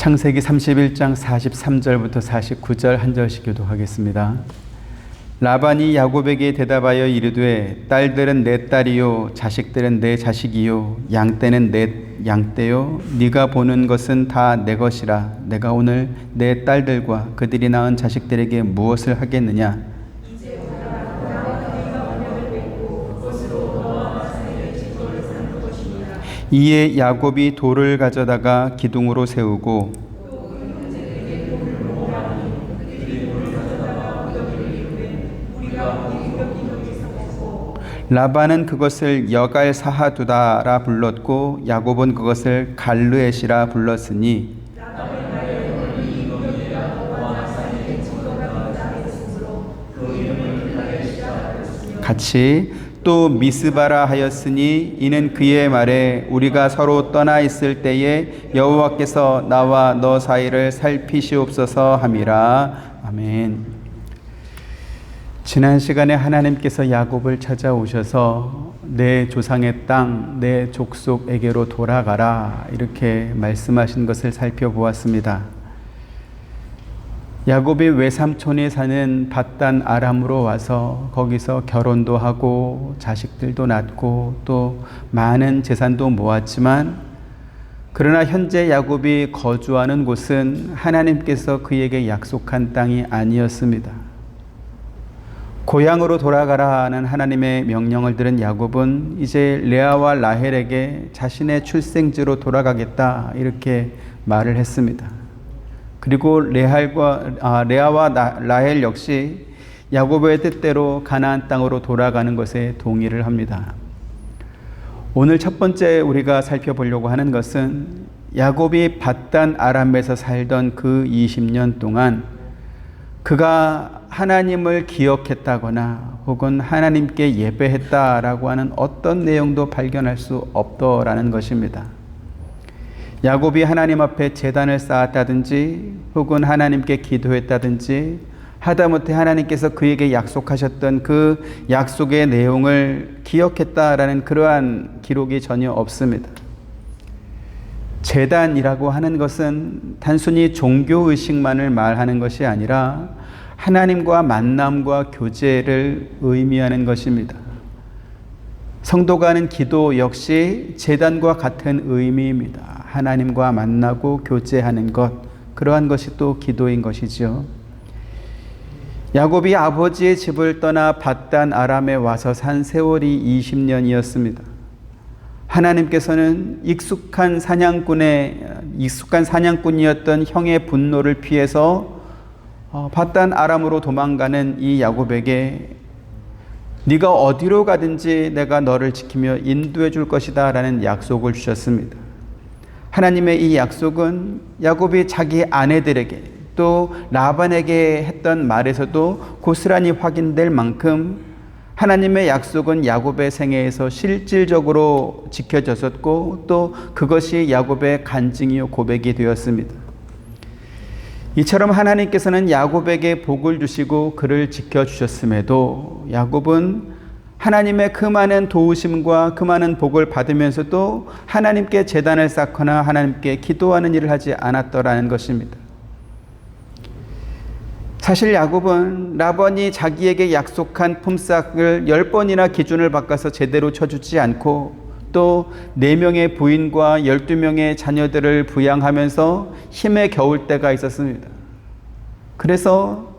창세기 31장 43절부터 49절 한 절씩 교독하겠습니다. 라반이 야곱에게 대답하여 이르되 딸들은 내 딸이요 자식들은 내 자식이요 양떼는 내 양떼요 네가 보는 것은 다 내 것이라. 내가 오늘 내 딸들과 그들이 낳은 자식들에게 무엇을 하겠느냐. 이에 야곱이 돌을 가져다가 기둥으로 세우고 라반은 그것을 여갈사하두다라 불렀고 야곱은 그것을 갈르엣이라 불렀으니 같이 또 미스바라 하였으니 이는 그의 말에 우리가 서로 떠나 있을 때에 여호와께서 나와 너 사이를 살피시옵소서 함이라. 아멘. 지난 시간에 하나님께서 야곱을 찾아오셔서 내 조상의 땅, 내 족속에게로 돌아가라 이렇게 말씀하신 것을 살펴보았습니다. 야곱이 외삼촌이 사는 밧단 아람으로 와서 거기서 결혼도 하고 자식들도 낳고 또 많은 재산도 모았지만 그러나 현재 야곱이 거주하는 곳은 하나님께서 그에게 약속한 땅이 아니었습니다. 고향으로 돌아가라는 하나님의 명령을 들은 야곱은 이제 레아와 라헬에게 자신의 출생지로 돌아가겠다 이렇게 말을 했습니다. 그리고 레아와 라헬 역시 야곱의 뜻대로 가나안 땅으로 돌아가는 것에 동의를 합니다. 오늘 첫 번째 우리가 살펴보려고 하는 것은 야곱이 밧단 아람에서 살던 그 20년 동안 그가 하나님을 기억했다거나 혹은 하나님께 예배했다라고 하는 어떤 내용도 발견할 수 없더라는 것입니다. 야곱이 하나님 앞에 제단을 쌓았다든지 혹은 하나님께 기도했다든지 하다못해 하나님께서 그에게 약속하셨던 그 약속의 내용을 기억했다라는 그러한 기록이 전혀 없습니다. 제단이라고 하는 것은 단순히 종교의식만을 말하는 것이 아니라 하나님과 만남과 교제를 의미하는 것입니다. 성도가 하는 기도 역시 제단과 같은 의미입니다. 하나님과 만나고 교제하는 것, 그러한 것이 또 기도인 것이죠. 야곱이 아버지의 집을 떠나 밧단 아람에 와서 산 세월이 20년이었습니다. 하나님께서는 익숙한 사냥꾼이었던 형의 분노를 피해서 밧단 아람으로 도망가는 이 야곱에게 네가 어디로 가든지 내가 너를 지키며 인도해 줄 것이다 라는 약속을 주셨습니다. 하나님의 이 약속은 야곱이 자기 아내들에게 또 라반에게 했던 말에서도 고스란히 확인될 만큼 하나님의 약속은 야곱의 생애에서 실질적으로 지켜졌었고 또 그것이 야곱의 간증이요 고백이 되었습니다. 이처럼 하나님께서는 야곱에게 복을 주시고 그를 지켜주셨음에도 야곱은 하나님의 그 많은 도우심과 그 많은 복을 받으면서도 하나님께 제단을 쌓거나 하나님께 기도하는 일을 하지 않았더라는 것입니다. 사실 야곱은 라반이 자기에게 약속한 품삯을 10번이나 기준을 바꿔서 제대로 쳐주지 않고 또 4명의 부인과 12명의 자녀들을 부양하면서 힘에 겨울 때가 있었습니다. 그래서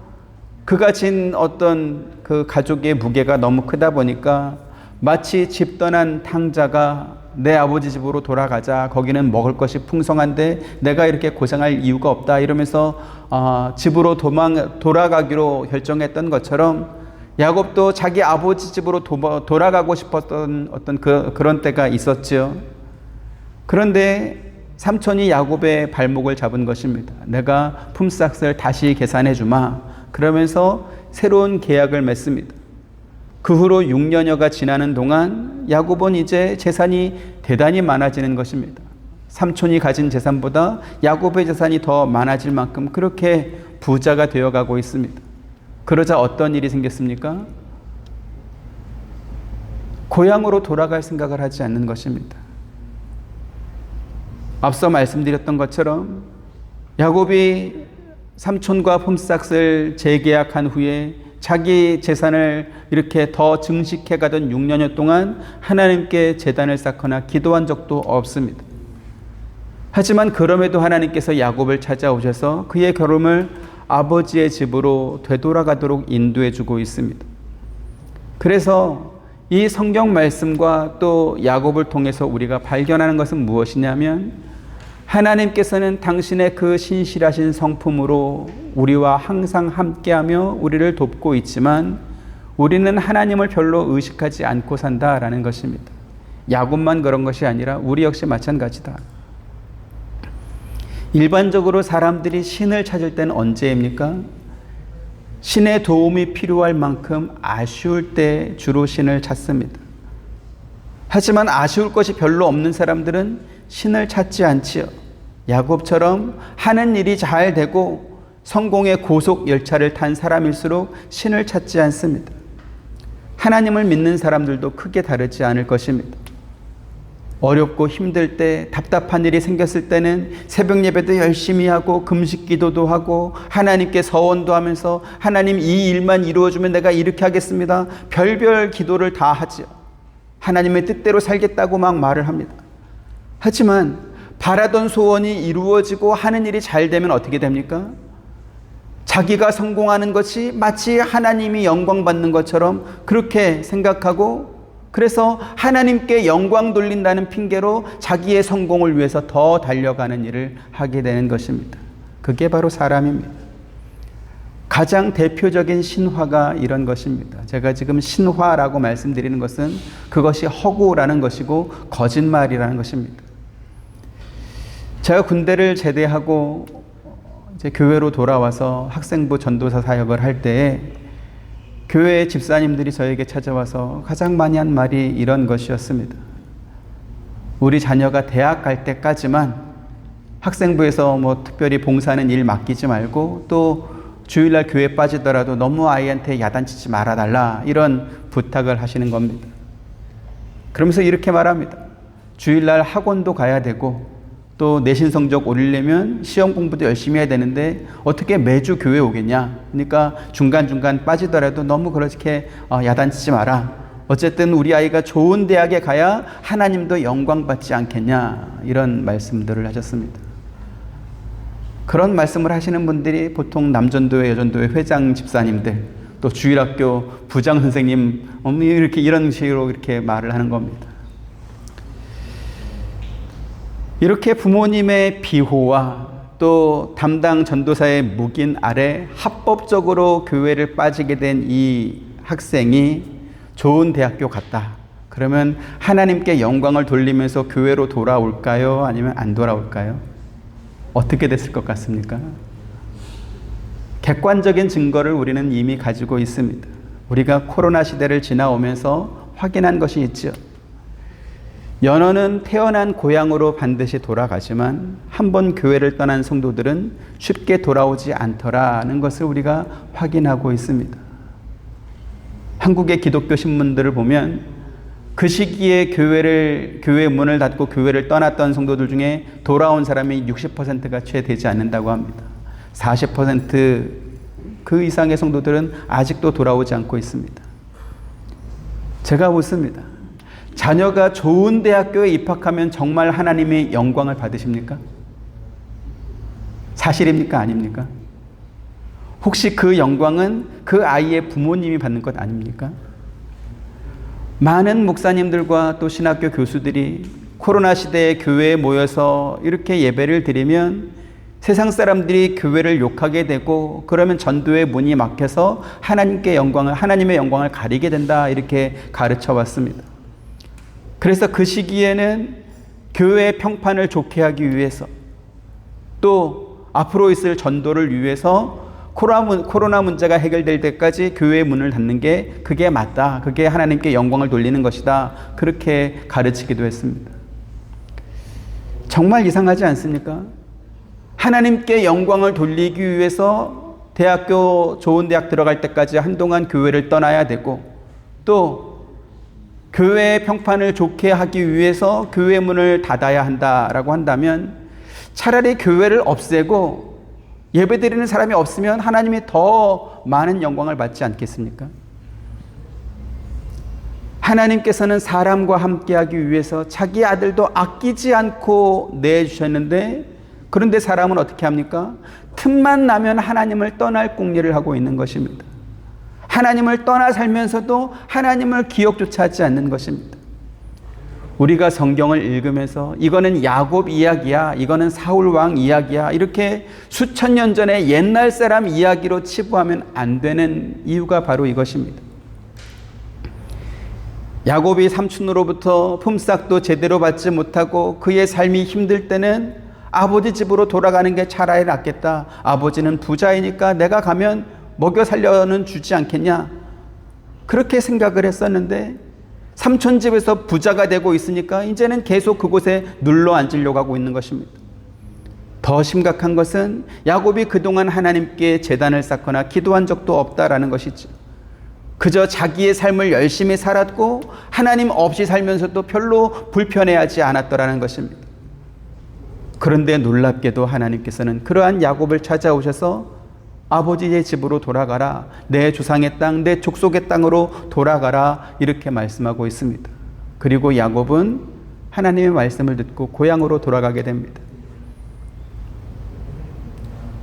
그가 진 어떤 그 가족의 무게가 너무 크다 보니까 마치 집 떠난 탕자가 내 아버지 집으로 돌아가자, 거기는 먹을 것이 풍성한데 내가 이렇게 고생할 이유가 없다 이러면서 집으로 돌아가기로 결정했던 것처럼 야곱도 자기 아버지 집으로 돌아가고 싶었던 어떤 그런 때가 있었죠. 그런데 삼촌이 야곱의 발목을 잡은 것입니다. 내가 품삯을 다시 계산해 주마. 그러면서 새로운 계약을 맺습니다. 그 후로 6년여가 지나는 동안 야곱은 이제 재산이 대단히 많아지는 것입니다. 삼촌이 가진 재산보다 야곱의 재산이 더 많아질 만큼 그렇게 부자가 되어가고 있습니다. 그러자 어떤 일이 생겼습니까? 고향으로 돌아갈 생각을 하지 않는 것입니다. 앞서 말씀드렸던 것처럼 야곱이 삼촌과 폼삭을 재계약한 후에 자기 재산을 이렇게 더 증식해 가던 6년여 동안 하나님께 제단을 쌓거나 기도한 적도 없습니다. 하지만 그럼에도 하나님께서 야곱을 찾아오셔서 그의 걸음을 아버지의 집으로 되돌아가도록 인도해 주고 있습니다. 그래서 이 성경 말씀과 또 야곱을 통해서 우리가 발견하는 것은 무엇이냐면, 하나님께서는 당신의 그 신실하신 성품으로 우리와 항상 함께하며 우리를 돕고 있지만 우리는 하나님을 별로 의식하지 않고 산다라는 것입니다. 야곱만 그런 것이 아니라 우리 역시 마찬가지다. 일반적으로 사람들이 신을 찾을 때는 언제입니까? 신의 도움이 필요할 만큼 아쉬울 때 주로 신을 찾습니다. 하지만 아쉬울 것이 별로 없는 사람들은 신을 찾지 않지요. 야곱처럼 하는 일이 잘 되고 성공의 고속 열차를 탄 사람일수록 신을 찾지 않습니다. 하나님을 믿는 사람들도 크게 다르지 않을 것입니다. 어렵고 힘들 때, 답답한 일이 생겼을 때는 새벽 예배도 열심히 하고 금식 기도도 하고 하나님께 서원도 하면서 하나님 이 일만 이루어주면 내가 이렇게 하겠습니다. 별별 기도를 다 하지요. 하나님의 뜻대로 살겠다고 막 말을 합니다. 하지만 바라던 소원이 이루어지고 하는 일이 잘 되면 어떻게 됩니까? 자기가 성공하는 것이 마치 하나님이 영광 받는 것처럼 그렇게 생각하고, 그래서 하나님께 영광 돌린다는 핑계로 자기의 성공을 위해서 더 달려가는 일을 하게 되는 것입니다. 그게 바로 사람입니다. 가장 대표적인 신화가 이런 것입니다. 제가 지금 신화라고 말씀드리는 것은 그것이 허구라는 것이고 거짓말이라는 것입니다. 제가 군대를 제대하고 이제 교회로 돌아와서 학생부 전도사 사역을 할 때에 교회 집사님들이 저에게 찾아와서 가장 많이 한 말이 이런 것이었습니다. 우리 자녀가 대학 갈 때까지만 학생부에서 뭐 특별히 봉사하는 일 맡기지 말고, 또 주일날 교회 빠지더라도 너무 아이한테 야단치지 말아달라, 이런 부탁을 하시는 겁니다. 그러면서 이렇게 말합니다. 주일날 학원도 가야 되고 또 내신 성적 올리려면 시험 공부도 열심히 해야 되는데 어떻게 매주 교회 오겠냐. 그러니까 중간중간 빠지더라도 너무 그렇게 야단치지 마라. 어쨌든 우리 아이가 좋은 대학에 가야 하나님도 영광 받지 않겠냐. 이런 말씀들을 하셨습니다. 그런 말씀을 하시는 분들이 보통 남전도회, 여전도회 회장 집사님들, 또 주일학교 부장 선생님, 이렇게 이런 식으로 이렇게 말을 하는 겁니다. 이렇게 부모님의 비호와 또 담당 전도사의 묵인 아래 합법적으로 교회를 빠지게 된 이 학생이 좋은 대학교 갔다. 그러면 하나님께 영광을 돌리면서 교회로 돌아올까요? 아니면 안 돌아올까요? 어떻게 됐을 것 같습니까? 객관적인 증거를 우리는 이미 가지고 있습니다. 우리가 코로나 시대를 지나오면서 확인한 것이 있죠. 연어는 태어난 고향으로 반드시 돌아가지만 한 번 교회를 떠난 성도들은 쉽게 돌아오지 않더라는 것을 우리가 확인하고 있습니다. 한국의 기독교 신문들을 보면 그 시기에 교회 문을 닫고 교회를 떠났던 성도들 중에 돌아온 사람이 60%가 채 되지 않는다고 합니다. 40% 그 이상의 성도들은 아직도 돌아오지 않고 있습니다. 제가 묻습니다. 자녀가 좋은 대학교에 입학하면 정말 하나님의 영광을 받으십니까? 사실입니까? 아닙니까? 혹시 그 영광은 그 아이의 부모님이 받는 것 아닙니까? 많은 목사님들과 또 신학교 교수들이 코로나 시대에 교회에 모여서 이렇게 예배를 드리면 세상 사람들이 교회를 욕하게 되고, 그러면 전도의 문이 막혀서 하나님의 영광을 가리게 된다, 이렇게 가르쳐 왔습니다. 그래서 그 시기에는 교회의 평판을 좋게 하기 위해서, 또 앞으로 있을 전도를 위해서 코로나 문제가 해결될 때까지 교회의 문을 닫는 게 그게 맞다. 그게 하나님께 영광을 돌리는 것이다. 그렇게 가르치기도 했습니다. 정말 이상하지 않습니까? 하나님께 영광을 돌리기 위해서 좋은 대학 들어갈 때까지 한동안 교회를 떠나야 되고, 또 교회의 평판을 좋게 하기 위해서 교회 문을 닫아야 한다라고 한다면 차라리 교회를 없애고 예배드리는 사람이 없으면 하나님이 더 많은 영광을 받지 않겠습니까? 하나님께서는 사람과 함께하기 위해서 자기 아들도 아끼지 않고 내주셨는데, 그런데 사람은 어떻게 합니까? 틈만 나면 하나님을 떠날 궁리를 하고 있는 것입니다. 하나님을 떠나 살면서도 하나님을 기억조차 하지 않는 것입니다. 우리가 성경을 읽으면서 이거는 야곱 이야기야, 이거는 사울 왕 이야기야, 이렇게 수천 년 전에 옛날 사람 이야기로 치부하면 안 되는 이유가 바로 이것입니다. 야곱이 삼촌으로부터 품삯도 제대로 받지 못하고 그의 삶이 힘들 때는 아버지 집으로 돌아가는 게 차라리 낫겠다. 아버지는 부자이니까 내가 가면 먹여 살려는 주지 않겠냐. 그렇게 생각을 했었는데 삼촌 집에서 부자가 되고 있으니까 이제는 계속 그곳에 눌러 앉으려고 하고 있는 것입니다. 더 심각한 것은 야곱이 그동안 하나님께 제단을 쌓거나 기도한 적도 없다라는 것이죠. 그저 자기의 삶을 열심히 살았고 하나님 없이 살면서도 별로 불편해하지 않았더라는 것입니다. 그런데 놀랍게도 하나님께서는 그러한 야곱을 찾아오셔서 아버지의 집으로 돌아가라, 내 조상의 땅, 내 족속의 땅으로 돌아가라, 이렇게 말씀하고 있습니다. 그리고 야곱은 하나님의 말씀을 듣고 고향으로 돌아가게 됩니다.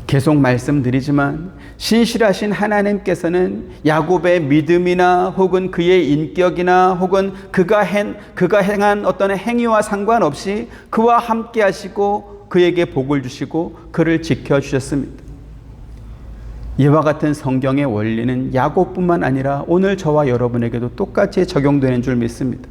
계속 말씀드리지만 신실하신 하나님께서는 야곱의 믿음이나 혹은 그의 인격이나 혹은 그가 행한 어떤 행위와 상관없이 그와 함께 하시고 그에게 복을 주시고 그를 지켜주셨습니다. 이와 같은 성경의 원리는 야곱뿐만 아니라 오늘 저와 여러분에게도 똑같이 적용되는 줄 믿습니다.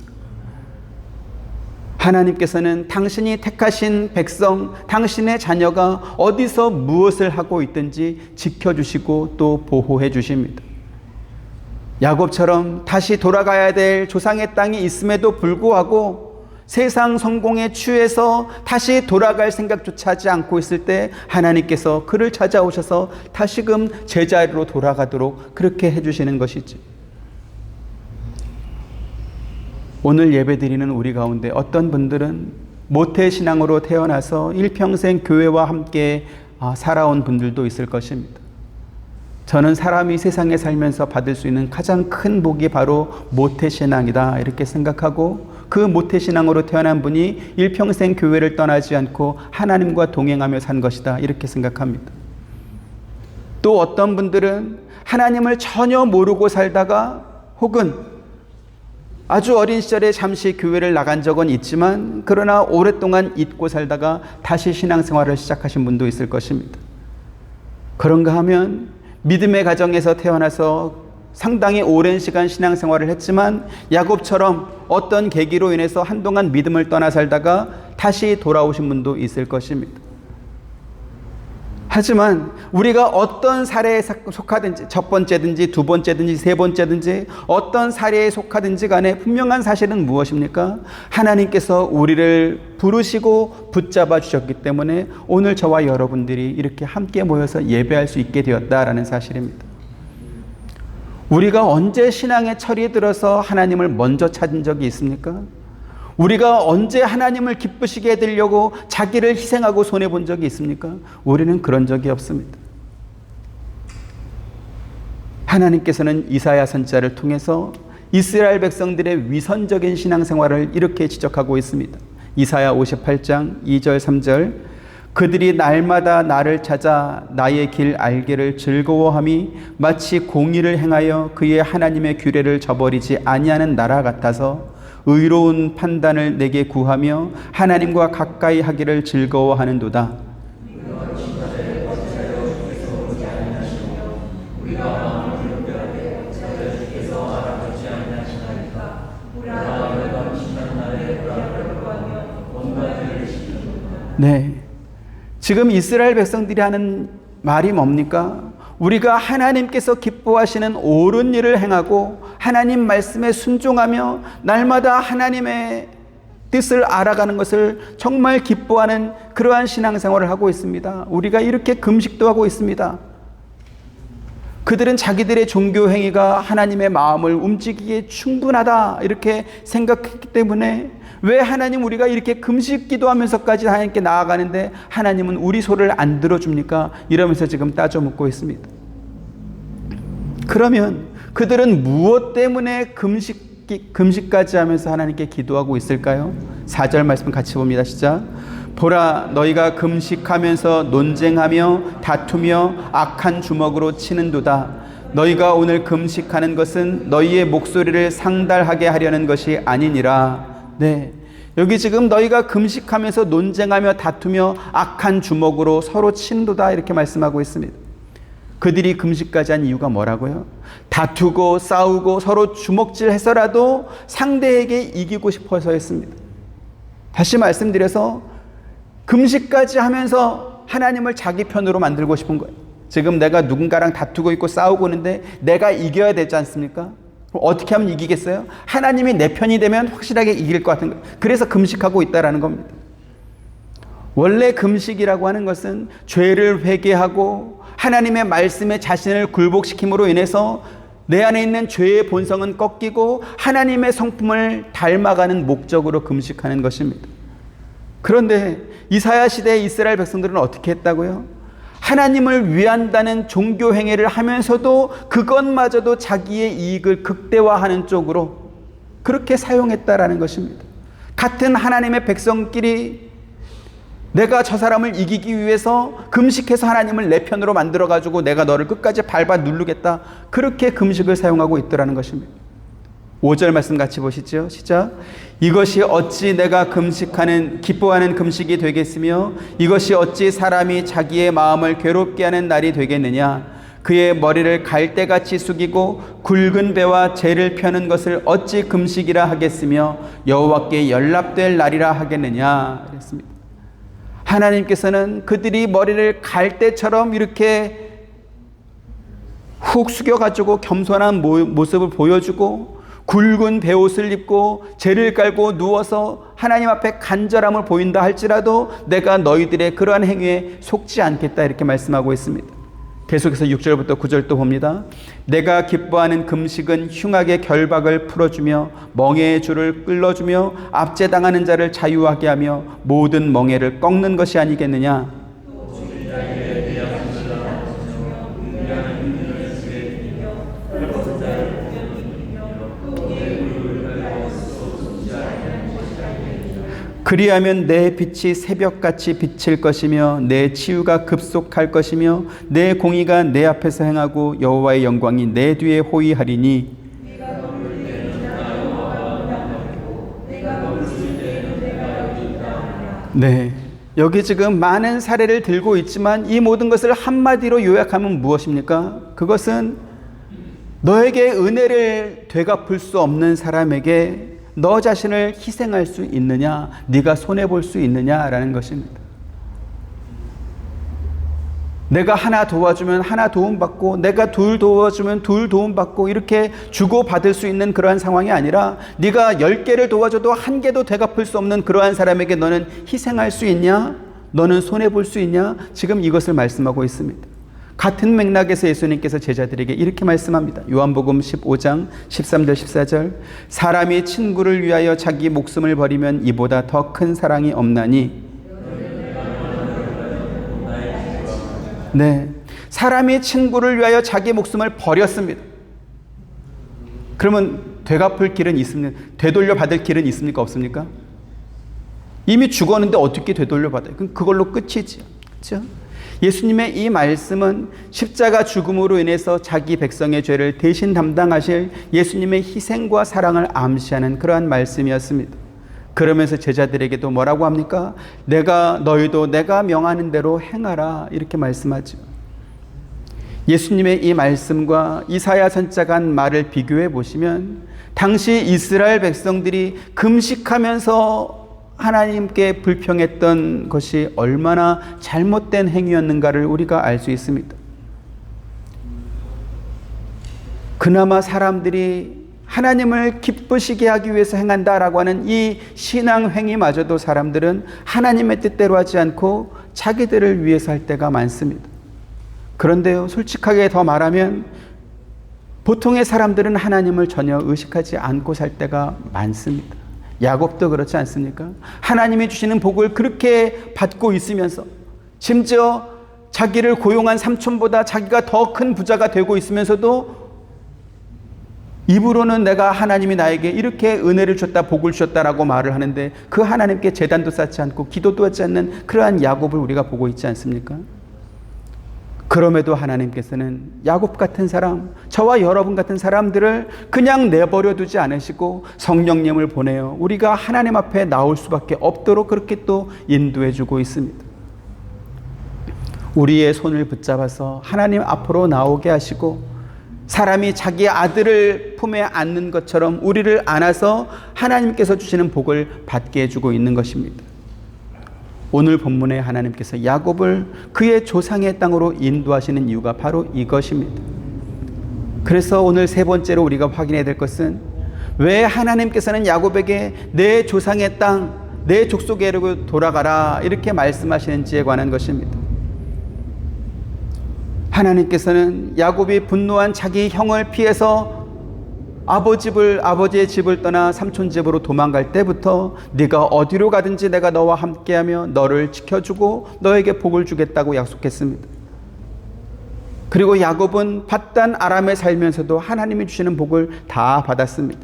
하나님께서는 당신이 택하신 백성, 당신의 자녀가 어디서 무엇을 하고 있든지 지켜주시고 또 보호해 주십니다. 야곱처럼 다시 돌아가야 될 조상의 땅이 있음에도 불구하고 세상 성공에 취해서 다시 돌아갈 생각조차 하지 않고 있을 때 하나님께서 그를 찾아오셔서 다시금 제자리로 돌아가도록 그렇게 해주시는 것이지. 오늘 예배드리는 우리 가운데 어떤 분들은 모태신앙으로 태어나서 일평생 교회와 함께 살아온 분들도 있을 것입니다. 저는 사람이 세상에 살면서 받을 수 있는 가장 큰 복이 바로 모태신앙이다, 이렇게 생각하고 그 모태신앙으로 태어난 분이 일평생 교회를 떠나지 않고 하나님과 동행하며 산 것이다, 이렇게 생각합니다. 또 어떤 분들은 하나님을 전혀 모르고 살다가 혹은 아주 어린 시절에 잠시 교회를 나간 적은 있지만 그러나 오랫동안 잊고 살다가 다시 신앙생활을 시작하신 분도 있을 것입니다. 그런가 하면 믿음의 가정에서 태어나서 상당히 오랜 시간 신앙생활을 했지만 야곱처럼 어떤 계기로 인해서 한동안 믿음을 떠나 살다가 다시 돌아오신 분도 있을 것입니다. 하지만 우리가 어떤 사례에 속하든지, 첫 번째든지 두 번째든지 세 번째든지 어떤 사례에 속하든지 간에 분명한 사실은 무엇입니까? 하나님께서 우리를 부르시고 붙잡아 주셨기 때문에 오늘 저와 여러분들이 이렇게 함께 모여서 예배할 수 있게 되었다라는 사실입니다. 우리가 언제 신앙의 철이 들어서 하나님을 먼저 찾은 적이 있습니까? 우리가 언제 하나님을 기쁘시게 해드리려고 자기를 희생하고 손해본 적이 있습니까? 우리는 그런 적이 없습니다. 하나님께서는 이사야 선지자를 통해서 이스라엘 백성들의 위선적인 신앙생활을 이렇게 지적하고 있습니다. 이사야 58장 2절 3절 그들이 날마다 나를 찾아 나의 길 알기를 즐거워함이 마치 공의를 행하여 그의 하나님의 규례를 저버리지 아니하는 나라 같아서 의로운 판단을 내게 구하며 하나님과 가까이 하기를 즐거워하는도다. 네, 지금 이스라엘 백성들이 하는 말이 뭡니까? 우리가 하나님께서 기뻐하시는 옳은 일을 행하고 하나님 말씀에 순종하며 날마다 하나님의 뜻을 알아가는 것을 정말 기뻐하는 그러한 신앙생활을 하고 있습니다. 우리가 이렇게 금식도 하고 있습니다. 그들은 자기들의 종교 행위가 하나님의 마음을 움직이기에 충분하다 이렇게 생각했기 때문에 왜 하나님 우리가 이렇게 금식 기도하면서까지 하나님께 나아가는데 하나님은 우리 소리를 안 들어줍니까? 이러면서 지금 따져 묻고 있습니다. 그러면 그들은 무엇 때문에 금식까지 하면서 하나님께 기도하고 있을까요? 4절 말씀 같이 봅니다. 시작. 보라, 너희가 금식하면서 논쟁하며 다투며 악한 주먹으로 치는도다. 너희가 오늘 금식하는 것은 너희의 목소리를 상달하게 하려는 것이 아니니라. 네, 여기 지금 너희가 금식하면서 논쟁하며 다투며 악한 주먹으로 서로 치는도다 이렇게 말씀하고 있습니다. 그들이 금식까지 한 이유가 뭐라고요? 다투고 싸우고 서로 주먹질해서라도 상대에게 이기고 싶어서 했습니다. 다시 말씀드려서 금식까지 하면서 하나님을 자기 편으로 만들고 싶은 거예요. 지금 내가 누군가랑 다투고 있고 싸우고 있는데 내가 이겨야 되지 않습니까? 그럼 어떻게 하면 이기겠어요? 하나님이 내 편이 되면 확실하게 이길 것 같은 거예요. 그래서 금식하고 있다라는 겁니다. 원래 금식이라고 하는 것은 죄를 회개하고 하나님의 말씀에 자신을 굴복시킴으로 인해서 내 안에 있는 죄의 본성은 꺾이고 하나님의 성품을 닮아가는 목적으로 금식하는 것입니다. 그런데 이사야 시대의 이스라엘 백성들은 어떻게 했다고요? 하나님을 위한다는 종교 행위를 하면서도 그것마저도 자기의 이익을 극대화하는 쪽으로 그렇게 사용했다라는 것입니다. 같은 하나님의 백성끼리 내가 저 사람을 이기기 위해서 금식해서 하나님을 내 편으로 만들어가지고 내가 너를 끝까지 밟아 누르겠다. 그렇게 금식을 사용하고 있더라는 것입니다. 5절 말씀 같이 보시죠. 시작. 이것이 어찌 내가 기뻐하는 금식이 되겠으며 이것이 어찌 사람이 자기의 마음을 괴롭게 하는 날이 되겠느냐. 그의 머리를 갈대같이 숙이고 굵은 배와 재를 펴는 것을 어찌 금식이라 하겠으며 여호와께 연락될 날이라 하겠느냐. 그랬습니다. 하나님께서는 그들이 머리를 갈대처럼 이렇게 훅 숙여가지고 겸손한 모습을 보여주고 굵은 베옷을 입고 재를 깔고 누워서 하나님 앞에 간절함을 보인다 할지라도 내가 너희들의 그러한 행위에 속지 않겠다 이렇게 말씀하고 있습니다. 계속해서 6절부터 9절 또 봅니다. 내가 기뻐하는 금식은 흉악의 결박을 풀어주며 멍에의 줄을 끌어주며 압제당하는 자를 자유하게 하며 모든 멍에를 꺾는 것이 아니겠느냐. 그리하면 내 빛이 새벽같이 비칠 것이며 내 치유가 급속할 것이며 내 공의가 내 앞에서 행하고 여호와의 영광이 내 뒤에 호위하리니. 네, 여기 지금 많은 사례를 들고 있지만 이 모든 것을 한마디로 요약하면 무엇입니까? 그것은 너에게 은혜를 되갚을 수 없는 사람에게 너 자신을 희생할 수 있느냐, 네가 손해볼 수 있느냐라는 것입니다. 내가 하나 도와주면 하나 도움받고 내가 둘 도와주면 둘 도움받고 이렇게 주고받을 수 있는 그러한 상황이 아니라 네가 10개를 도와줘도 한 개도 되갚을 수 없는 그러한 사람에게 너는 희생할 수 있냐? 너는 손해볼 수 있냐? 지금 이것을 말씀하고 있습니다. 같은 맥락에서 예수님께서 제자들에게 이렇게 말씀합니다. 요한복음 15장 13절 14절 사람이 친구를 위하여 자기 목숨을 버리면 이보다 더 큰 사랑이 없나니. 네, 사람이 친구를 위하여 자기 목숨을 버렸습니다. 그러면 되갚을 길은 있습니까? 되돌려 받을 길은 있습니까? 없습니까? 이미 죽었는데 어떻게 되돌려 받아요? 그럼 그걸로 끝이지요. 그렇죠? 예수님의 이 말씀은 십자가 죽음으로 인해서 자기 백성의 죄를 대신 담당하실 예수님의 희생과 사랑을 암시하는 그러한 말씀이었습니다. 그러면서 제자들에게도 뭐라고 합니까? 너희도 내가 명하는 대로 행하라 이렇게 말씀하죠. 예수님의 이 말씀과 이사야 선지자가 한 말을 비교해 보시면 당시 이스라엘 백성들이 금식하면서 하나님께 불평했던 것이 얼마나 잘못된 행위였는가를 우리가 알 수 있습니다. 그나마 사람들이 하나님을 기쁘시게 하기 위해서 행한다라고 하는 이 신앙 행위마저도 사람들은 하나님의 뜻대로 하지 않고 자기들을 위해서 할 때가 많습니다. 그런데요, 솔직하게 더 말하면 보통의 사람들은 하나님을 전혀 의식하지 않고 살 때가 많습니다. 야곱도 그렇지 않습니까? 하나님이 주시는 복을 그렇게 받고 있으면서 심지어 자기를 고용한 삼촌보다 자기가 더 큰 부자가 되고 있으면서도 입으로는 내가 하나님이 나에게 이렇게 은혜를 줬다, 복을 주셨다라고 말을 하는데 그 하나님께 제단도 쌓지 않고 기도도 하지 않는 그러한 야곱을 우리가 보고 있지 않습니까? 그럼에도 하나님께서는 야곱 같은 사람, 저와 여러분 같은 사람들을 그냥 내버려 두지 않으시고 성령님을 보내어 우리가 하나님 앞에 나올 수밖에 없도록 그렇게 또 인도해 주고 있습니다. 우리의 손을 붙잡아서 하나님 앞으로 나오게 하시고 사람이 자기 아들을 품에 안는 것처럼 우리를 안아서 하나님께서 주시는 복을 받게 해주고 있는 것입니다. 오늘 본문에 하나님께서 야곱을 그의 조상의 땅으로 인도하시는 이유가 바로 이것입니다. 그래서 오늘 세 번째로 우리가 확인해야 될 것은 왜 하나님께서는 야곱에게 내 조상의 땅, 내 족속에로 돌아가라 이렇게 말씀하시는지에 관한 것입니다. 하나님께서는 야곱이 분노한 자기 형을 피해서 아버지의 집을 떠나 삼촌 집으로 도망갈 때부터 네가 어디로 가든지 내가 너와 함께하며 너를 지켜주고 너에게 복을 주겠다고 약속했습니다. 그리고 야곱은 밧단 아람에 살면서도 하나님이 주시는 복을 다 받았습니다.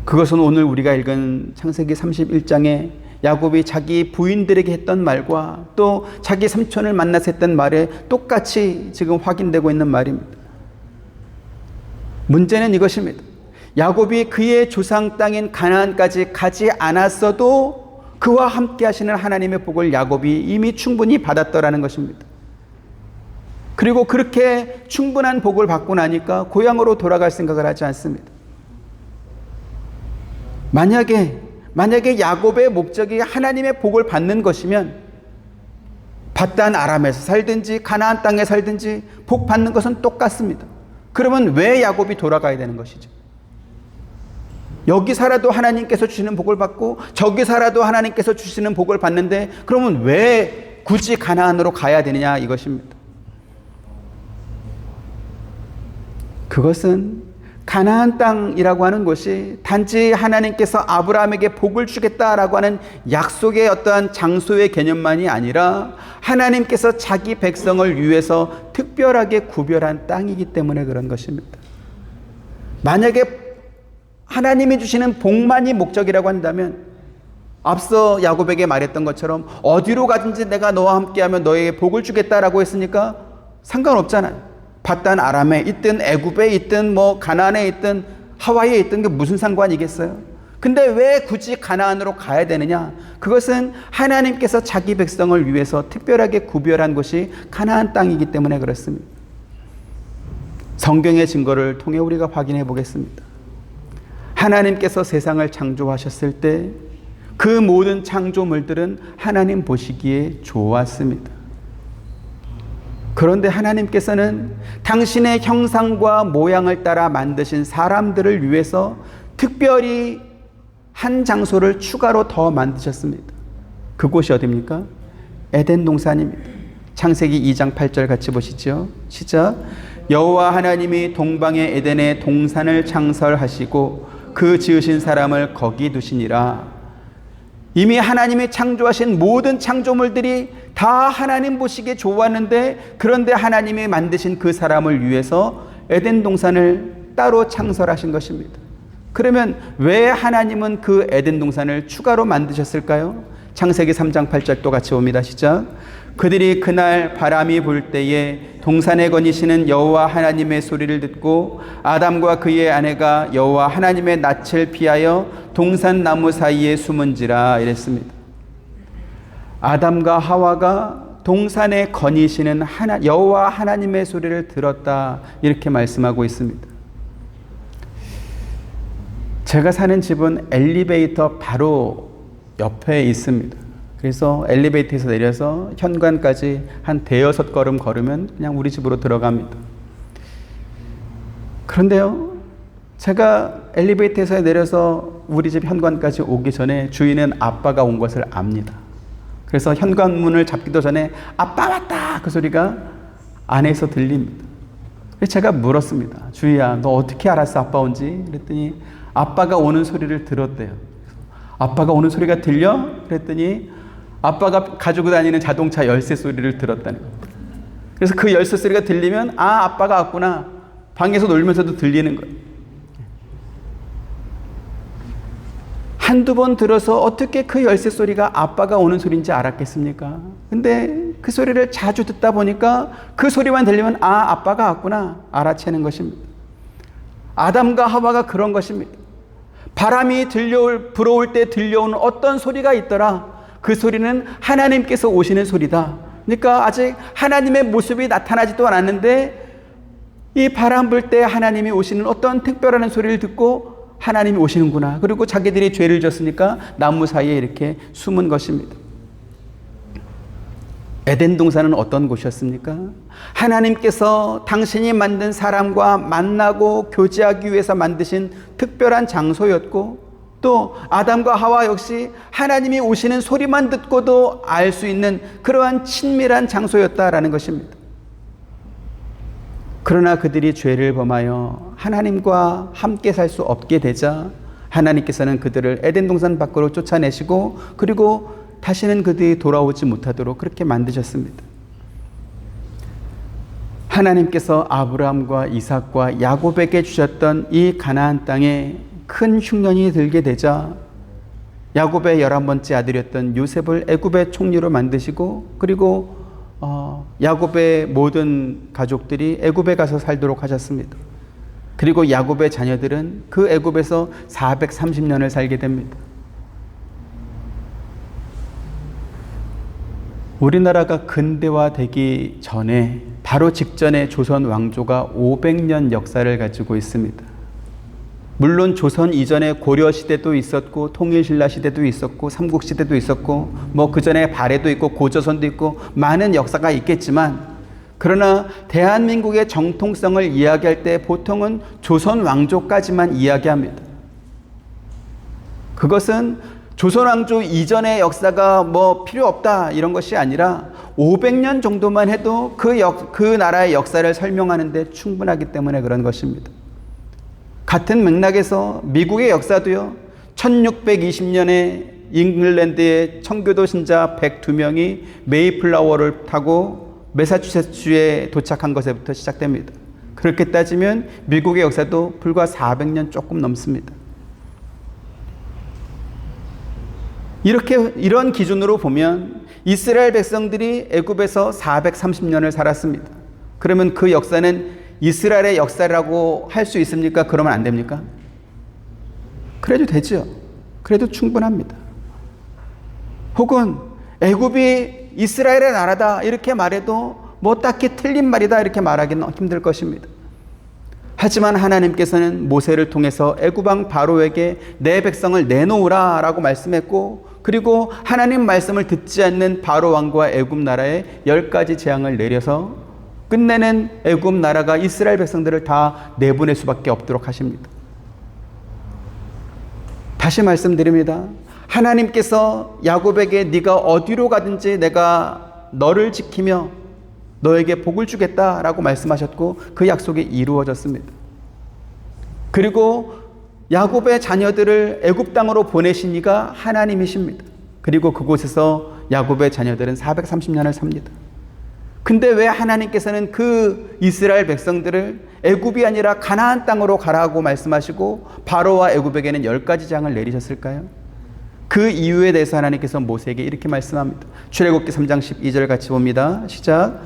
그것은 오늘 우리가 읽은 창세기 31장에 야곱이 자기 부인들에게 했던 말과 또 자기 삼촌을 만나서 했던 말에 똑같이 지금 확인되고 있는 말입니다. 문제는 이것입니다. 야곱이 그의 조상 땅인 가나안까지 가지 않았어도 그와 함께 하시는 하나님의 복을 야곱이 이미 충분히 받았더라는 것입니다. 그리고 그렇게 충분한 복을 받고 나니까 고향으로 돌아갈 생각을 하지 않습니다. 만약에 야곱의 목적이 하나님의 복을 받는 것이면 밧단 아람에서 살든지 가나안 땅에 살든지 복 받는 것은 똑같습니다. 그러면 왜 야곱이 돌아가야 되는 것이죠? 여기 살아도 하나님께서 주시는 복을 받고 저기 살아도 하나님께서 주시는 복을 받는데 그러면 왜 굳이 가나안으로 가야 되느냐 이것입니다. 그것은 가나안 땅이라고 하는 곳이 단지 하나님께서 아브라함에게 복을 주겠다라고 하는 약속의 어떠한 장소의 개념만이 아니라 하나님께서 자기 백성을 위해서 특별하게 구별한 땅이기 때문에 그런 것입니다. 만약에 하나님이 주시는 복만이 목적이라고 한다면 앞서 야곱에게 말했던 것처럼 어디로 가든지 내가 너와 함께하면 너에게 복을 주겠다라고 했으니까 상관없잖아요. 밧단 아람에 있든 애굽에 있든 가나안에 있든 하와이에 있든 게 무슨 상관이겠어요? 근데 왜 굳이 가나안으로 가야 되느냐? 그것은 하나님께서 자기 백성을 위해서 특별하게 구별한 곳이 가나안 땅이기 때문에 그렇습니다. 성경의 증거를 통해 우리가 확인해 보겠습니다. 하나님께서 세상을 창조하셨을 때 그 모든 창조물들은 하나님 보시기에 좋았습니다. 그런데 하나님께서는 당신의 형상과 모양을 따라 만드신 사람들을 위해서 특별히 한 장소를 추가로 더 만드셨습니다. 그곳이 어디입니까? 에덴 동산입니다. 창세기 2장 8절 같이 보시죠. 시작. 여호와 하나님이 동방의 에덴에 동산을 창설하시고 그 지으신 사람을 거기 두시니라. 이미 하나님이 창조하신 모든 창조물들이 다 하나님 보시기에 좋았는데 그런데 하나님이 만드신 그 사람을 위해서 에덴 동산을 따로 창설하신 것입니다. 그러면 왜 하나님은 그 에덴 동산을 추가로 만드셨을까요? 창세기 3장 8절 또 같이 봅니다. 시작. 그들이 그날 바람이 불 때에 동산에 거니시는 여호와 하나님의 소리를 듣고 아담과 그의 아내가 여호와 하나님의 낯을 피하여 동산 나무 사이에 숨은지라 이랬습니다. 아담과 하와가 동산에 거니시는 여호와 하나님의 소리를 들었다 이렇게 말씀하고 있습니다. 제가 사는 집은 엘리베이터 바로 옆에 있습니다. 그래서 엘리베이터에서 내려서 현관까지 한 대여섯 걸음 걸으면 그냥 우리 집으로 들어갑니다. 그런데요, 제가 엘리베이터에서 내려서 우리 집 현관까지 오기 전에 주인은 아빠가 온 것을 압니다. 그래서 현관문을 잡기도 전에 아빠 왔다 그 소리가 안에서 들립니다. 그래서 제가 물었습니다. 주희야, 너 어떻게 알았어 아빠 온지? 그랬더니 아빠가 오는 소리를 들었대요. 아빠가 오는 소리가 들려? 그랬더니 아빠가 가지고 다니는 자동차 열쇠 소리를 들었다는 거예요. 그래서 그 열쇠 소리가 들리면 아, 아빠가 왔구나. 방에서 놀면서도 들리는 거예요. 한두 번 들어서 어떻게 그 열쇠 소리가 아빠가 오는 소리인지 알았겠습니까? 근데 그 소리를 자주 듣다 보니까 그 소리만 들리면 아, 아빠가 왔구나 알아채는 것입니다. 아담과 하와가 그런 것입니다. 바람이 불어올 때 들려오는 어떤 소리가 있더라. 그 소리는 하나님께서 오시는 소리다. 그러니까 아직 하나님의 모습이 나타나지도 않았는데 이 바람 불 때 하나님이 오시는 어떤 특별한 소리를 듣고 하나님이 오시는구나. 그리고 자기들이 죄를 졌으니까 나무 사이에 이렇게 숨은 것입니다. 에덴 동산은 어떤 곳이었습니까? 하나님께서 당신이 만든 사람과 만나고 교제하기 위해서 만드신 특별한 장소였고, 또 아담과 하와 역시 하나님이 오시는 소리만 듣고도 알 수 있는 그러한 친밀한 장소였다라는 것입니다. 그러나 그들이 죄를 범하여 하나님과 함께 살 수 없게 되자 하나님께서는 그들을 에덴 동산 밖으로 쫓아내시고, 그리고 다시는 그들이 돌아오지 못하도록 그렇게 만드셨습니다. 하나님께서 아브라함과 이삭과 야곱에게 주셨던 이 가나안 땅에 큰 흉년이 들게 되자 야곱의 11번째 아들이었던 요셉을 애굽의 총리로 만드시고, 그리고 야곱의 모든 가족들이 애굽에 가서 살도록 하셨습니다. 그리고 야곱의 자녀들은 그 애굽에서 430년을 살게 됩니다. 우리나라가 근대화되기 전에 바로 직전에 조선 왕조가 500년 역사를 가지고 있습니다. 물론 조선 이전에 고려 시대도 있었고 통일신라 시대도 있었고 삼국시대도 있었고 뭐 그전에 발해도 있고 고조선도 있고 많은 역사가 있겠지만, 그러나 대한민국의 정통성을 이야기할 때 보통은 조선 왕조까지만 이야기합니다. 그것은 조선 왕조 이전의 역사가 뭐 필요 없다 이런 것이 아니라 500년 정도만 해도 그 나라의 역사를 설명하는 데 충분하기 때문에 그런 것입니다. 같은 맥락에서 미국의 역사도요, 1620년에 잉글랜드의 청교도 신자 102명이 메이플라워를 타고 매사추세츠주에 도착한 것에부터 시작됩니다. 그렇게 따지면 미국의 역사도 불과 400년 조금 넘습니다. 이런 기준으로 보면 이스라엘 백성들이 애굽에서 430년을 살았습니다. 그러면 그 역사는 이스라엘의 역사라고 할 수 있습니까? 그러면 안 됩니까? 그래도 되죠. 그래도 충분합니다. 혹은 애굽이 이스라엘의 나라다 이렇게 말해도 뭐 딱히 틀린 말이다 이렇게 말하기는 힘들 것입니다. 하지만 하나님께서는 모세를 통해서 애굽왕 바로에게 내 백성을 내놓으라 라고 말씀했고, 그리고 하나님 말씀을 듣지 않는 바로 왕과 애굽 나라에 10가지 재앙을 내려서 끝내는 애굽 나라가 이스라엘 백성들을 다 내보낼 수밖에 없도록 하십니다. 다시 말씀드립니다. 하나님께서 야곱에게 네가 어디로 가든지 내가 너를 지키며 너에게 복을 주겠다라고 말씀하셨고 그 약속이 이루어졌습니다. 그리고 야곱의 자녀들을 애굽 땅으로 보내신 이가 하나님이십니다. 그리고 그곳에서 야곱의 자녀들은 430년을 삽니다. 근데 왜 하나님께서는 그 이스라엘 백성들을 애굽이 아니라 가나안 땅으로 가라고 말씀하시고 바로와 애굽에게는 10가지 재앙을 내리셨을까요? 그 이유에 대해서 하나님께서 모세에게 이렇게 말씀합니다. 출애굽기 3장 12절 같이 봅니다. 시작.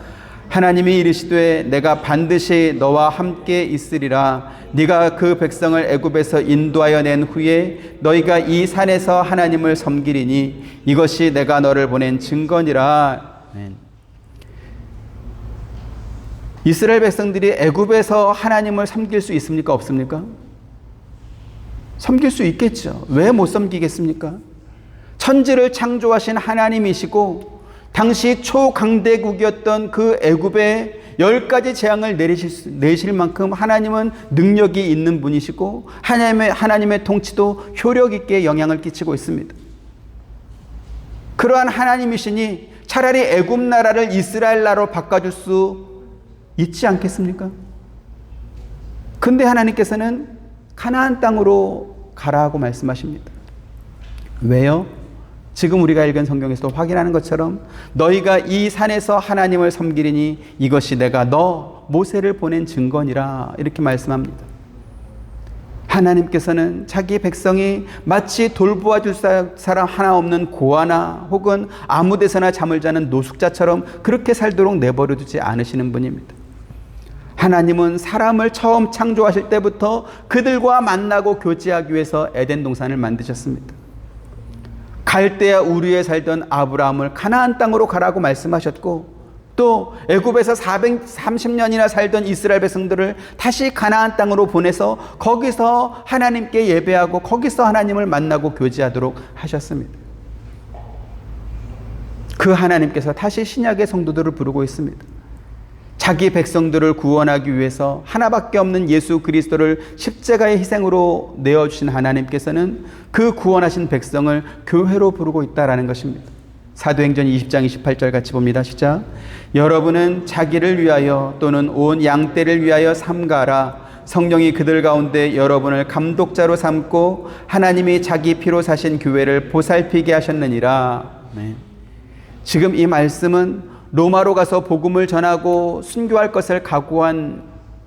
하나님이 이르시되 내가 반드시 너와 함께 있으리라. 네가 그 백성을 애굽에서 인도하여 낸 후에 너희가 이 산에서 하나님을 섬기리니 이것이 내가 너를 보낸 증거니라. 아멘. 이스라엘 백성들이 애굽에서 하나님을 섬길 수 있습니까? 없습니까? 섬길 수 있겠죠. 왜 못 섬기겠습니까? 천지를 창조하신 하나님이시고 당시 초강대국이었던 그 애굽에 10가지 재앙을 내실 만큼 하나님은 능력이 있는 분이시고 하나님의 통치도 효력 있게 영향을 끼치고 있습니다. 그러한 하나님이시니 차라리 애굽 나라를 이스라엘 나라로 바꿔줄 수 있지 않겠습니까? 근데 하나님께서는 가나안 땅으로 가라 하고 말씀하십니다. 왜요? 지금 우리가 읽은 성경에서도 확인하는 것처럼 너희가 이 산에서 하나님을 섬기리니 이것이 내가 너 모세를 보낸 증거니라 이렇게 말씀합니다. 하나님께서는 자기 백성이 마치 돌보아줄 사람 하나 없는 고아나 혹은 아무 데서나 잠을 자는 노숙자처럼 그렇게 살도록 내버려 두지 않으시는 분입니다. 하나님은 사람을 처음 창조하실 때부터 그들과 만나고 교제하기 위해서 에덴 동산을 만드셨습니다. 갈대아 우르에 살던 아브라함을 가나안 땅으로 가라고 말씀하셨고, 또 애굽에서 430년이나 살던 이스라엘 백성들을 다시 가나안 땅으로 보내서 거기서 하나님께 예배하고 거기서 하나님을 만나고 교제하도록 하셨습니다. 그 하나님께서 다시 신약의 성도들을 부르고 있습니다. 자기 백성들을 구원하기 위해서 하나밖에 없는 예수 그리스도를 십자가의 희생으로 내어주신 하나님께서는 그 구원하신 백성을 교회로 부르고 있다는 것입니다. 사도행전 20장 28절 같이 봅니다. 시작. 여러분은 자기를 위하여 또는 온 양떼를 위하여 삼가라. 성령이 그들 가운데 여러분을 감독자로 삼고 하나님이 자기 피로 사신 교회를 보살피게 하셨느니라. 네. 지금 이 말씀은 로마로 가서 복음을 전하고 순교할 것을 각오한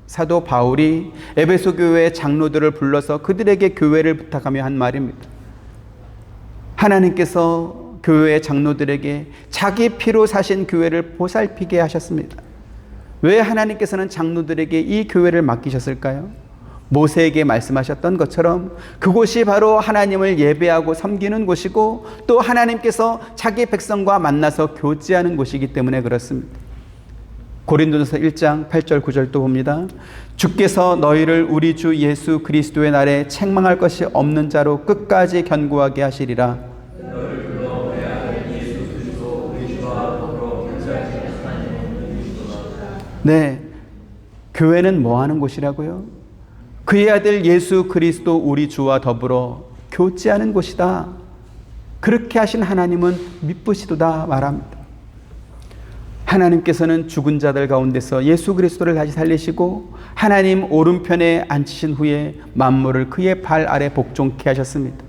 사도 바울이 에베소 교회의 장로들을 불러서 그들에게 교회를 부탁하며 한 말입니다. 하나님께서 교회의 장로들에게 자기 피로 사신 교회를 보살피게 하셨습니다. 왜 하나님께서는 장로들에게 이 교회를 맡기셨을까요? 모세에게 말씀하셨던 것처럼 그곳이 바로 하나님을 예배하고 섬기는 곳이고 또 하나님께서 자기 백성과 만나서 교제하는 곳이기 때문에 그렇습니다. 고린도전서 1장 8절 9절도 봅니다. 주께서 너희를 우리 주 예수 그리스도의 날에 책망할 것이 없는 자로 끝까지 견고하게 하시리라. 네, 교회는 뭐 하는 곳이라고요? 그의 아들 예수 그리스도 우리 주와 더불어 교제하는 곳이다. 그렇게 하신 하나님은 미쁘시도다 말합니다. 하나님께서는 죽은 자들 가운데서 예수 그리스도를 다시 살리시고 하나님 오른편에 앉히신 후에 만물을 그의 발 아래 복종케 하셨습니다.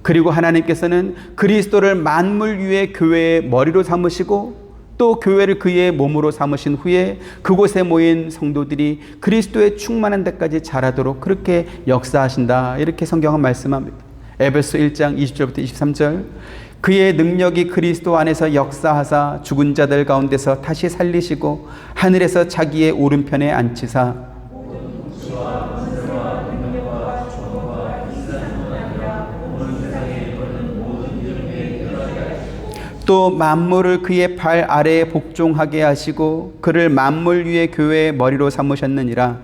그리고 하나님께서는 그리스도를 만물 위에 교회의 머리로 삼으시고 또 교회를 그의 몸으로 삼으신 후에 그곳에 모인 성도들이 그리스도의 충만한 데까지 자라도록 그렇게 역사하신다. 이렇게 성경은 말씀합니다. 에베소 1장 20절부터 23절. 그의 능력이 그리스도 안에서 역사하사 죽은 자들 가운데서 다시 살리시고 하늘에서 자기의 오른편에 앉히사 또 만물을 그의 발 아래에 복종하게 하시고 그를 만물 위의 교회의 머리로 삼으셨느니라.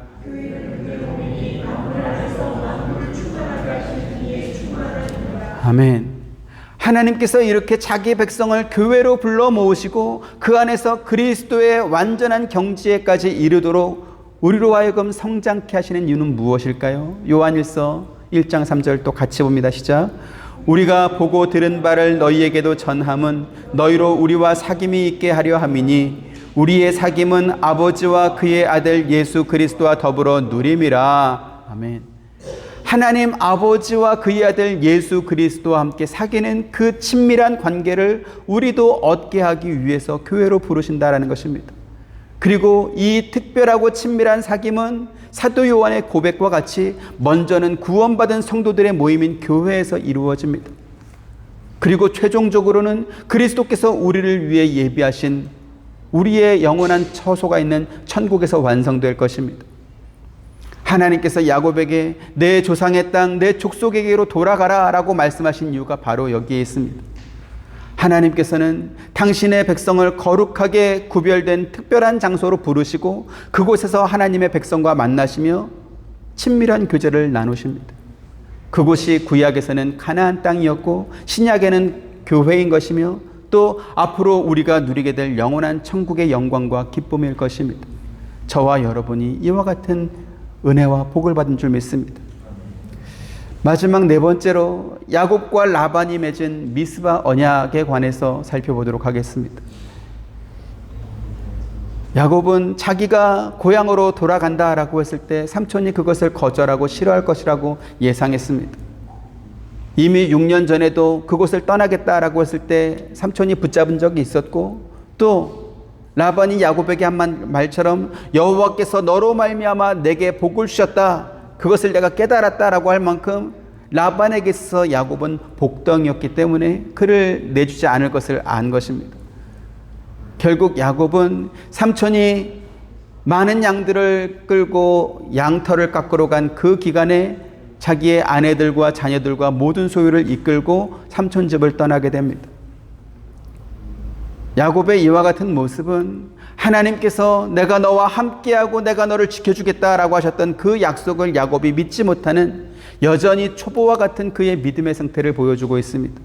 아멘. 하나님께서 이렇게 자기 백성을 교회로 불러 모으시고 그 안에서 그리스도의 완전한 경지에까지 이르도록 우리로 하여금 성장케 하시는 이유는 무엇일까요? 요한일서 1장 3절 또 같이 봅니다. 시작. 우리가 보고 들은 바를 너희에게도 전함은 너희로 우리와 사귐이 있게 하려 함이니 우리의 사귐은 아버지와 그의 아들 예수 그리스도와 더불어 누림이라. 아멘. 하나님 아버지와 그의 아들 예수 그리스도와 함께 사귀는 그 친밀한 관계를 우리도 얻게 하기 위해서 교회로 부르신다라는 것입니다. 그리고 이 특별하고 친밀한 사귐은 사도 요한의 고백과 같이 먼저는 구원받은 성도들의 모임인 교회에서 이루어집니다. 그리고 최종적으로는 그리스도께서 우리를 위해 예비하신 우리의 영원한 처소가 있는 천국에서 완성될 것입니다. 하나님께서 야곱에게 내 조상의 땅, 내 족속에게로 돌아가라 라고 말씀하신 이유가 바로 여기에 있습니다. 하나님께서는 당신의 백성을 거룩하게 구별된 특별한 장소로 부르시고 그곳에서 하나님의 백성과 만나시며 친밀한 교제를 나누십니다. 그곳이 구약에서는 가나안 땅이었고 신약에는 교회인 것이며 또 앞으로 우리가 누리게 될 영원한 천국의 영광과 기쁨일 것입니다. 저와 여러분이 이와 같은 은혜와 복을 받은 줄 믿습니다. 마지막 네 번째로 야곱과 라반이 맺은 미스바 언약에 관해서 살펴보도록 하겠습니다. 야곱은 자기가 고향으로 돌아간다라고 했을 때 삼촌이 그것을 거절하고 싫어할 것이라고 예상했습니다. 이미 6년 전에도 그곳을 떠나겠다라고 했을 때 삼촌이 붙잡은 적이 있었고, 또 라반이 야곱에게 한 말처럼 여호와께서 너로 말미암아 내게 복을 주셨다, 그것을 내가 깨달았다라고 할 만큼 라반에게 있어서 야곱은 복덩이였기 때문에 그를 내주지 않을 것을 안 것입니다. 결국 야곱은 삼촌이 많은 양들을 끌고 양털을 깎으러 간 그 기간에 자기의 아내들과 자녀들과 모든 소유를 이끌고 삼촌 집을 떠나게 됩니다. 야곱의 이와 같은 모습은 하나님께서 내가 너와 함께하고 내가 너를 지켜주겠다라고 하셨던 그 약속을 야곱이 믿지 못하는 여전히 초보와 같은 그의 믿음의 상태를 보여주고 있습니다.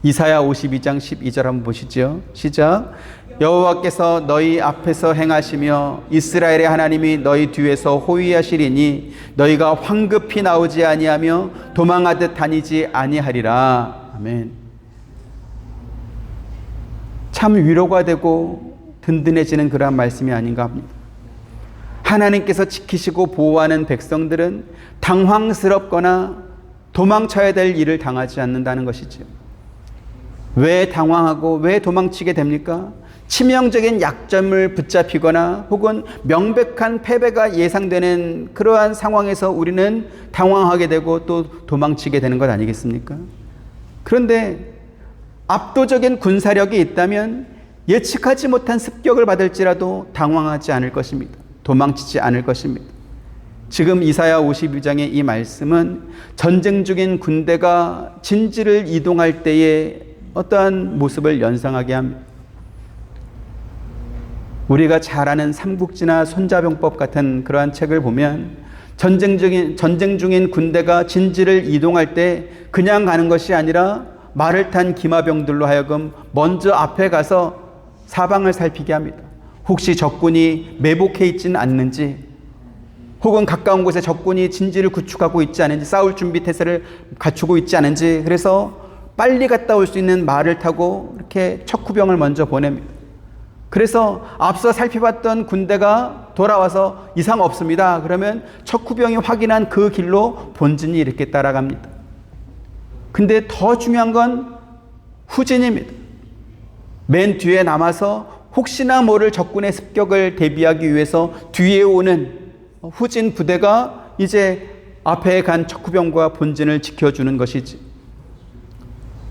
이사야 52장 12절 한번 보시죠. 시작. 여호와께서 너희 앞에서 행하시며 이스라엘의 하나님이 너희 뒤에서 호위하시리니 너희가 황급히 나오지 아니하며 도망하듯 다니지 아니하리라. 아멘. 참 위로가 되고 든든해지는 그러한 말씀이 아닌가 합니다. 하나님께서 지키시고 보호하는 백성들은 당황스럽거나 도망쳐야 될 일을 당하지 않는다는 것이죠. 왜 당황하고 왜 도망치게 됩니까? 치명적인 약점을 붙잡히거나 혹은 명백한 패배가 예상되는 그러한 상황에서 우리는 당황하게 되고 또 도망치게 되는 것 아니겠습니까? 그런데 압도적인 군사력이 있다면 예측하지 못한 습격을 받을지라도 당황하지 않을 것입니다. 도망치지 않을 것입니다. 지금 이사야 52장의 이 말씀은 전쟁 중인 군대가 진지를 이동할 때의 어떠한 모습을 연상하게 합니다. 우리가 잘 아는 삼국지나 손자병법 같은 그러한 책을 보면 전쟁 중인 군대가 진지를 이동할 때 그냥 가는 것이 아니라 말을 탄 기마병들로 하여금 먼저 앞에 가서 사방을 살피게 합니다. 혹시 적군이 매복해 있지는 않는지, 혹은 가까운 곳에 적군이 진지를 구축하고 있지 않은지, 싸울 준비 태세를 갖추고 있지 않은지, 그래서 빨리 갔다 올 수 있는 말을 타고 이렇게 척후병을 먼저 보냅니다. 그래서 앞서 살펴봤던 군대가 돌아와서 이상 없습니다. 그러면 척후병이 확인한 그 길로 본진이 이렇게 따라갑니다. 근데 더 중요한 건 후진입니다. 맨 뒤에 남아서 혹시나 모를 적군의 습격을 대비하기 위해서 뒤에 오는 후진 부대가 이제 앞에 간 척후병과 본진을 지켜주는 것이지.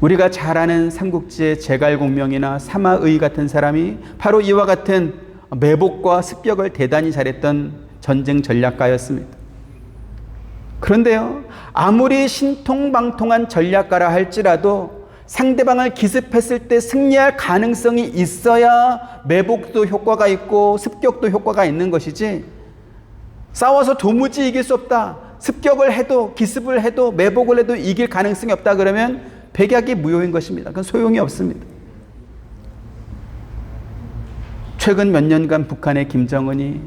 우리가 잘 아는 삼국지의 제갈공명이나 사마의 같은 사람이 바로 이와 같은 매복과 습격을 대단히 잘했던 전쟁 전략가였습니다. 그런데요, 아무리 신통방통한 전략가라 할지라도 상대방을 기습했을 때 승리할 가능성이 있어야 매복도 효과가 있고 습격도 효과가 있는 것이지, 싸워서 도무지 이길 수 없다, 습격을 해도 기습을 해도 매복을 해도 이길 가능성이 없다 그러면 백약이 무효인 것입니다. 그건 소용이 없습니다. 최근 몇 년간 북한의 김정은이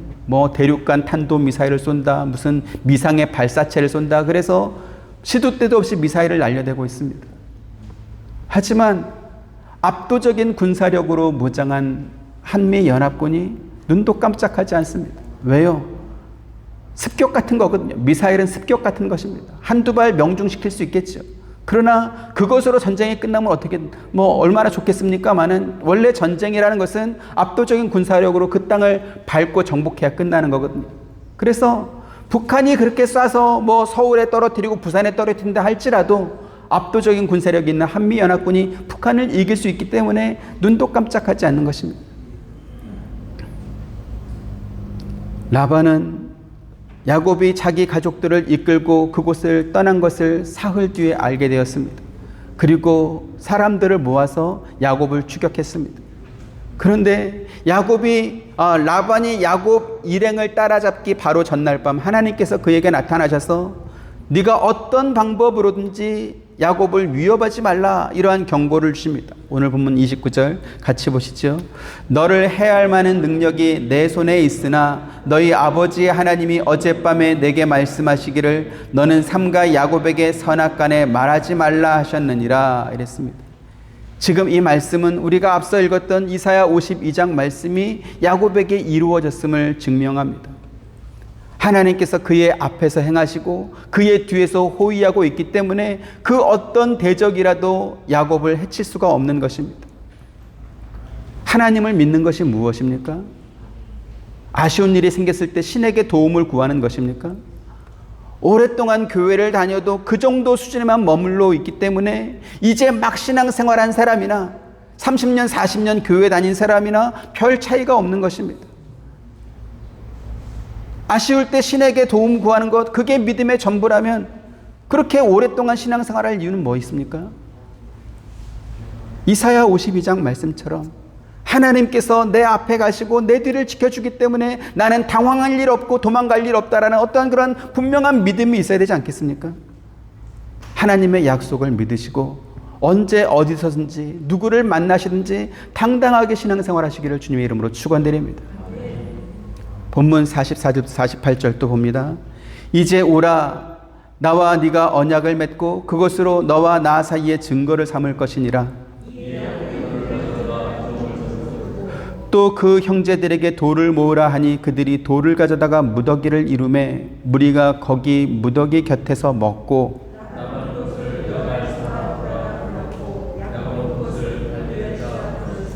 대륙간 탄도미사일을 쏜다, 무슨 미상의 발사체를 쏜다, 그래서 시도 때도 없이 미사일을 날려대고 있습니다. 하지만 압도적인 군사력으로 무장한 한미연합군이 눈도 깜짝하지 않습니다. 왜요? 습격 같은 거거든요. 미사일은 습격 같은 것입니다. 한두 발 명중시킬 수 있겠죠. 그러나 그것으로 전쟁이 끝나면 어떻게 얼마나 좋겠습니까마는 원래 전쟁이라는 것은 압도적인 군사력으로 그 땅을 밟고 정복해야 끝나는 거거든요. 그래서 북한이 그렇게 쏴서 서울에 떨어뜨리고 부산에 떨어뜨린다 할지라도 압도적인 군사력이 있는 한미연합군이 북한을 이길 수 있기 때문에 눈도 깜짝하지 않는 것입니다. 라반은 야곱이 자기 가족들을 이끌고 그곳을 떠난 것을 사흘 뒤에 알게 되었습니다. 그리고 사람들을 모아서 야곱을 추격했습니다. 그런데 라반이 야곱 일행을 따라잡기 바로 전날 밤 하나님께서 그에게 나타나셔서 네가 어떤 방법으로든지 야곱을 위협하지 말라, 이러한 경고를 주십니다. 오늘 본문 29절 같이 보시죠. 너를 해할 만한 능력이 내 손에 있으나 너희 아버지의 하나님이 어젯밤에 내게 말씀하시기를 너는 삼가 야곱에게 선악간에 말하지 말라 하셨느니라, 이랬습니다. 지금 이 말씀은 우리가 앞서 읽었던 이사야 52장 말씀이 야곱에게 이루어졌음을 증명합니다. 하나님께서 그의 앞에서 행하시고 그의 뒤에서 호위하고 있기 때문에 그 어떤 대적이라도 야곱을 해칠 수가 없는 것입니다. 하나님을 믿는 것이 무엇입니까? 아쉬운 일이 생겼을 때 신에게 도움을 구하는 것입니까? 오랫동안 교회를 다녀도 그 정도 수준에만 머물러 있기 때문에 이제 막 신앙생활한 사람이나 30년, 40년 교회 다닌 사람이나 별 차이가 없는 것입니다. 아쉬울 때 신에게 도움 구하는 것, 그게 믿음의 전부라면 그렇게 오랫동안 신앙생활할 이유는 뭐 있습니까? 이사야 52장 말씀처럼 하나님께서 내 앞에 가시고 내 뒤를 지켜주기 때문에 나는 당황할 일 없고 도망갈 일 없다라는 어떠한 그런 분명한 믿음이 있어야 되지 않겠습니까? 하나님의 약속을 믿으시고 언제 어디서든지 누구를 만나시든지 당당하게 신앙생활 하시기를 주님의 이름으로 축원드립니다. 본문 44절 48절도 봅니다. 이제 오라 나와 네가 언약을 맺고 그것으로 너와 나 사이에 증거를 삼을 것이니라. 또 그 형제들에게 돌을 모으라 하니 그들이 돌을 가져다가 무더기를 이루매 무리가 거기 무더기 곁에서 먹고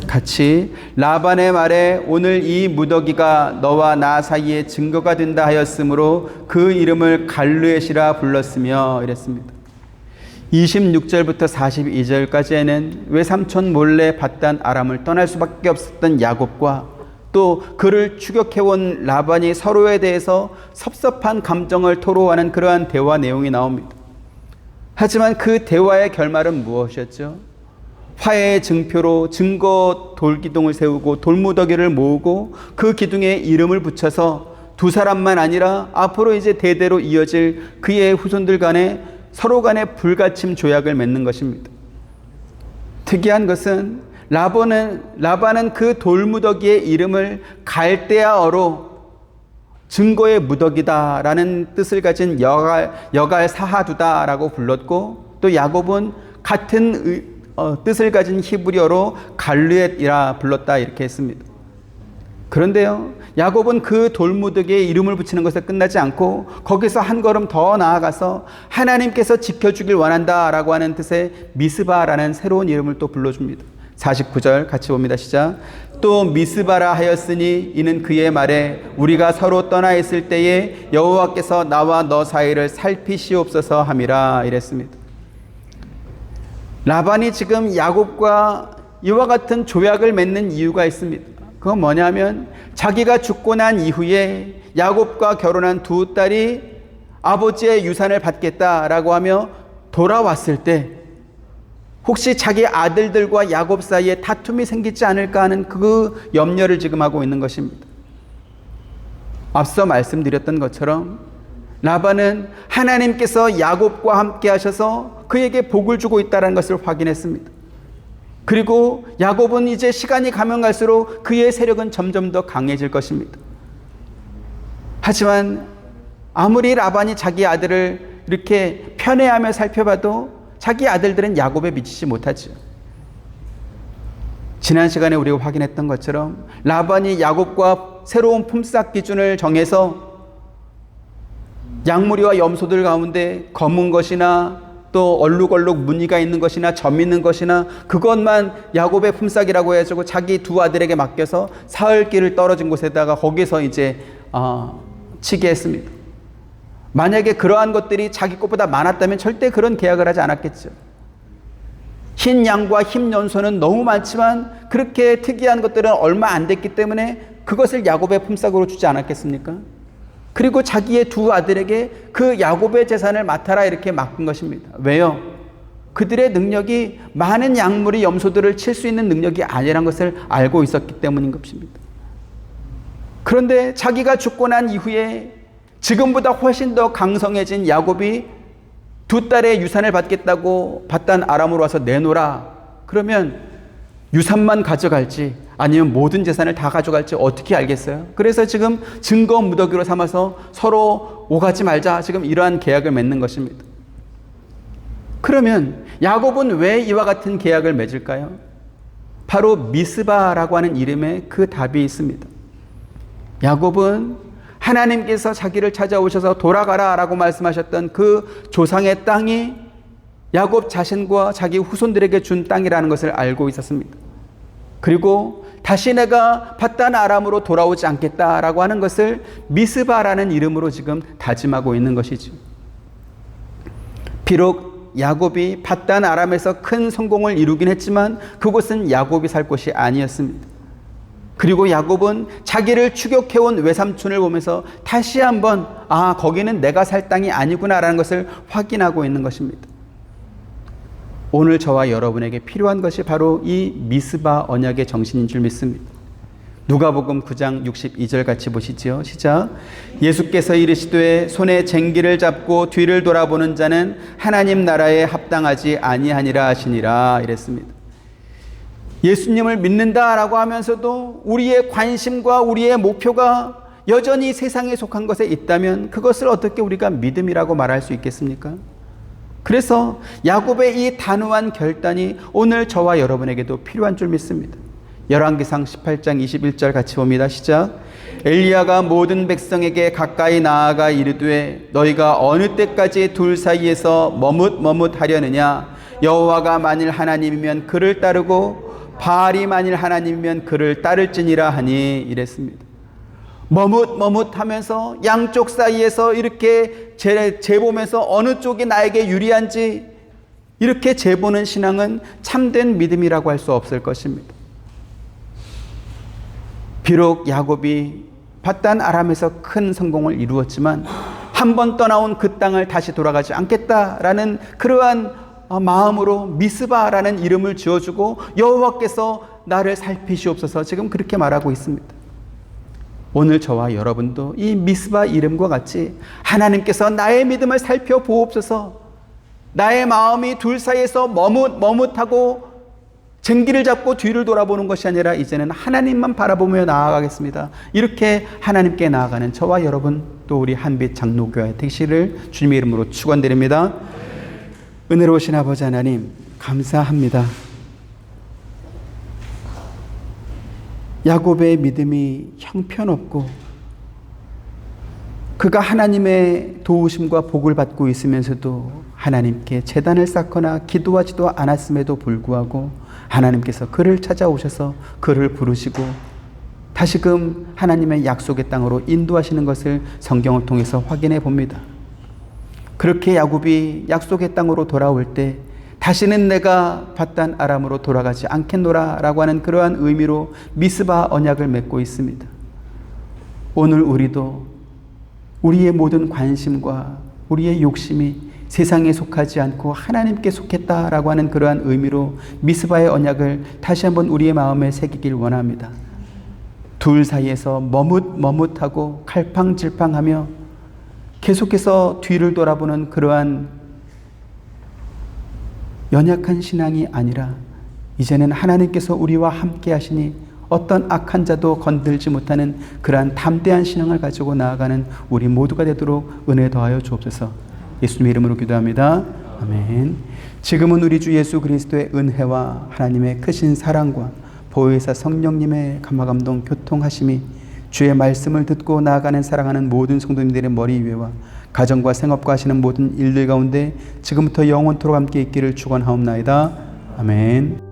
같이 라반의 말에 오늘 이 무더기가 너와 나 사이에 증거가 된다 하였으므로 그 이름을 갈르엣이라 불렀으며 이랬습니다. 26절부터 42절까지에는 외삼촌 몰래 밧단 아람을 떠날 수밖에 없었던 야곱과 또 그를 추격해온 라반이 서로에 대해서 섭섭한 감정을 토로하는 그러한 대화 내용이 나옵니다. 하지만 그 대화의 결말은 무엇이었죠? 화해의 증표로 증거 돌기둥을 세우고 돌무더기를 모으고 그 기둥에 이름을 붙여서 두 사람만 아니라 앞으로 이제 대대로 이어질 그의 후손들 간에 서로 간에 불가침 조약을 맺는 것입니다. 특이한 것은 라반은 그 돌무더기의 이름을 갈대아어로 증거의 무더기다라는 뜻을 가진 여갈 사하두다라고 불렀고 또 야곱은 같은 뜻을 가진 히브리어로 갈르엣이라 불렀다 이렇게 했습니다. 그런데요, 야곱은 그 돌무더기에 이름을 붙이는 것에 끝나지 않고 거기서 한 걸음 더 나아가서 하나님께서 지켜주길 원한다라고 하는 뜻의 미스바라는 새로운 이름을 또 불러줍니다. 49절 같이 봅니다. 시작. 또 미스바라 하였으니 이는 그의 말에 우리가 서로 떠나 있을 때에 여호와께서 나와 너 사이를 살피시옵소서 함이라 이랬습니다. 라반이 지금 야곱과 이와 같은 조약을 맺는 이유가 있습니다. 그건 뭐냐면 자기가 죽고 난 이후에 야곱과 결혼한 두 딸이 아버지의 유산을 받겠다라고 하며 돌아왔을 때 혹시 자기 아들들과 야곱 사이에 다툼이 생기지 않을까 하는 그 염려를 지금 하고 있는 것입니다. 앞서 말씀드렸던 것처럼 라반은 하나님께서 야곱과 함께 하셔서 그에게 복을 주고 있다는 것을 확인했습니다. 그리고 야곱은 이제 시간이 가면 갈수록 그의 세력은 점점 더 강해질 것입니다. 하지만 아무리 라반이 자기 아들을 이렇게 편애하며 살펴봐도 자기 아들들은 야곱에 미치지 못하죠. 지난 시간에 우리가 확인했던 것처럼 라반이 야곱과 새로운 품삯 기준을 정해서 양무리와 염소들 가운데 검은 것이나 또 얼룩얼룩 무늬가 있는 것이나 점 있는 것이나 그것만 야곱의 품삯이라고 해가지고 자기 두 아들에게 맡겨서 사흘길을 떨어진 곳에다가 거기서 이제 치게 했습니다. 만약에 그러한 것들이 자기 것보다 많았다면 절대 그런 계약을 하지 않았겠죠. 흰 양과 흰 연소는 너무 많지만 그렇게 특이한 것들은 얼마 안 됐기 때문에 그것을 야곱의 품삯으로 주지 않았겠습니까? 그리고 자기의 두 아들에게 그 야곱의 재산을 맡아라 이렇게 맡긴 것입니다. 왜요? 그들의 능력이 많은 양무리 염소들을 칠 수 있는 능력이 아니라는 것을 알고 있었기 때문인 것입니다. 그런데 자기가 죽고 난 이후에 지금보다 훨씬 더 강성해진 야곱이 두 딸의 유산을 받겠다고 밧단 아람으로 와서 내놓으라. 그러면 유산만 가져갈지 아니면 모든 재산을 다 가져갈지 어떻게 알겠어요? 그래서 지금 증거 무더기로 삼아서 서로 오가지 말자 지금 이러한 계약을 맺는 것입니다. 그러면 야곱은 왜 이와 같은 계약을 맺을까요? 바로 미스바라고 하는 이름에 그 답이 있습니다. 야곱은 하나님께서 자기를 찾아오셔서 돌아가라 라고 말씀하셨던 그 조상의 땅이 야곱 자신과 자기 후손들에게 준 땅이라는 것을 알고 있었습니다. 그리고 다시 내가 밧단 아람으로 돌아오지 않겠다라고 하는 것을 미스바라는 이름으로 지금 다짐하고 있는 것이죠. 비록 야곱이 밧단 아람에서 큰 성공을 이루긴 했지만 그곳은 야곱이 살 곳이 아니었습니다. 그리고 야곱은 자기를 추격해온 외삼촌을 보면서 다시 한번 거기는 내가 살 땅이 아니구나라는 것을 확인하고 있는 것입니다. 오늘 저와 여러분에게 필요한 것이 바로 이 미스바 언약의 정신인 줄 믿습니다. 누가복음 9장 62절 같이 보시죠. 시작. 예수께서 이르시되 손에 쟁기를 잡고 뒤를 돌아보는 자는 하나님 나라에 합당하지 아니하니라 하시니라 이랬습니다. 예수님을 믿는다라고 하면서도 우리의 관심과 우리의 목표가 여전히 세상에 속한 것에 있다면 그것을 어떻게 우리가 믿음이라고 말할 수 있겠습니까? 그래서 야곱의 이 단호한 결단이 오늘 저와 여러분에게도 필요한 줄 믿습니다. 열왕기상 18장 21절 같이 봅니다. 시작. 엘리야가 모든 백성에게 가까이 나아가 이르되 너희가 어느 때까지 둘 사이에서 머뭇머뭇하려느냐. 여호와가 만일 하나님이면 그를 따르고 바알이 만일 하나님이면 그를 따를지니라 하니 이랬습니다. 머뭇머뭇하면서 양쪽 사이에서 이렇게 재보면서 어느 쪽이 나에게 유리한지 이렇게 재보는 신앙은 참된 믿음이라고 할 수 없을 것입니다. 비록 야곱이 밧단 아람에서 큰 성공을 이루었지만 한 번 떠나온 그 땅을 다시 돌아가지 않겠다라는 그러한 마음으로 미스바라는 이름을 지어주고 여호와께서 나를 살피시옵소서 지금 그렇게 말하고 있습니다. 오늘 저와 여러분도 이 미스바 이름과 같이 하나님께서 나의 믿음을 살펴보옵소서. 나의 마음이 둘 사이에서 머뭇머뭇하고 쟁기를 잡고 뒤를 돌아보는 것이 아니라 이제는 하나님만 바라보며 나아가겠습니다. 이렇게 하나님께 나아가는 저와 여러분 또 우리 한빛 장로교회 되시기를 주님의 이름으로 축원드립니다. 은혜로우신 아버지 하나님 감사합니다. 야곱의 믿음이 형편없고 그가 하나님의 도우심과 복을 받고 있으면서도 하나님께 제단을 쌓거나 기도하지도 않았음에도 불구하고 하나님께서 그를 찾아오셔서 그를 부르시고 다시금 하나님의 약속의 땅으로 인도하시는 것을 성경을 통해서 확인해 봅니다. 그렇게 야곱이 약속의 땅으로 돌아올 때 다시는 내가 밧단 아람으로 돌아가지 않겠노라 라고 하는 그러한 의미로 미스바 언약을 맺고 있습니다. 오늘 우리도 우리의 모든 관심과 우리의 욕심이 세상에 속하지 않고 하나님께 속했다라고 하는 그러한 의미로 미스바의 언약을 다시 한번 우리의 마음에 새기길 원합니다. 둘 사이에서 머뭇머뭇하고 갈팡질팡하며 계속해서 뒤를 돌아보는 그러한 연약한 신앙이 아니라 이제는 하나님께서 우리와 함께 하시니 어떤 악한 자도 건들지 못하는 그러한 담대한 신앙을 가지고 나아가는 우리 모두가 되도록 은혜 더하여 주옵소서. 예수님의 이름으로 기도합니다. 아멘. 지금은 우리 주 예수 그리스도의 은혜와 하나님의 크신 사랑과 보혜사 성령님의 감화감동 교통하심이 주의 말씀을 듣고 나아가는 사랑하는 모든 성도님들의 머리 위에와 가정과 생업과 하시는 모든 일들 가운데 지금부터 영원토록 함께 있기를 축원하옵나이다. 아멘.